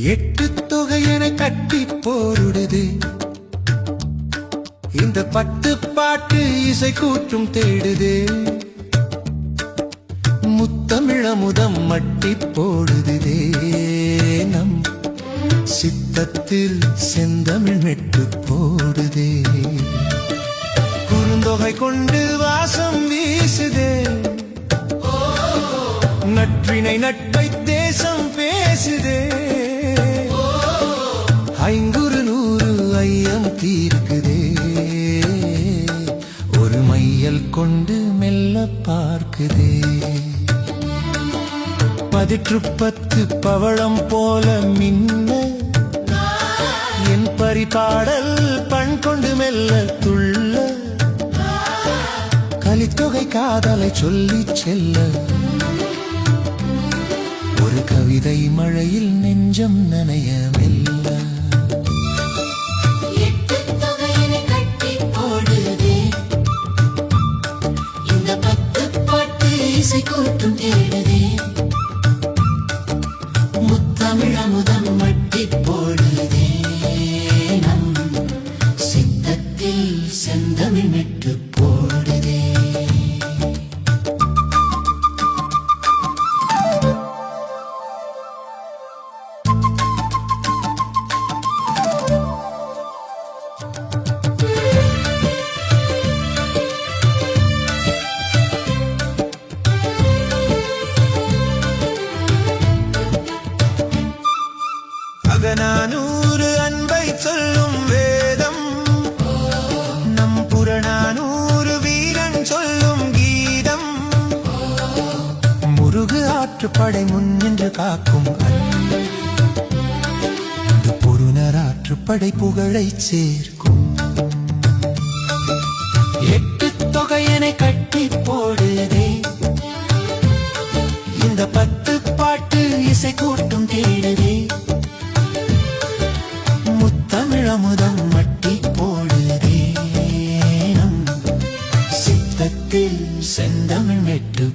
எட்டு தொகையென கட்டி போடுது இந்த பத்து பாட்டு இசை கூட்டும் தேடுது முத்தமிழமுதம் மட்டி போடுதே நம் சித்தத்தில் செந்தமிழ் மெட்டு போடுதே குறுந்தொகை கொண்டு வாசம் வீசுதே நற்றினை நட்பை தேசம் பேசுதே ஐங்குறு நூறு ஐயம் தீர்க்குதே ஒரு மையல் கொண்டு மெல்ல பார்க்குதே பதிற்று பத்து பவளம் போல மின்ன என் பரிபாடல் பண் கொண்டு மெல்ல துள்ள கலித்தொகை காதலை சொல்லி செல்ல ஒரு கவிதை மழையில் நெஞ்சம் நனைய மெல்ல இசை கூட்டும் தேடுதே முத்தமிழமுதம் மட்டி போடுதே நம் சித்தத்தில் செந்தமிழ் மெட்டு போடுதே அகநானூறு அன்பை சொல்லும் வேதம் நம் புறநானூறு வீரன் சொல்லும் கீதம் முருகு ஆற்றுப்படை முன்னின்று காக்கும் பொருணர் ஆற்றுப்படை புகழை சேர்க்கும் எட்டு தொகையனை கட்டி போடுதே இந்த பத்து பாட்டு இசை கூட்டும் தேடுதே தமிழமுதம் மட்டி போடுதே நம் சித்தத்தில் செந்தமிழ் மெட்டு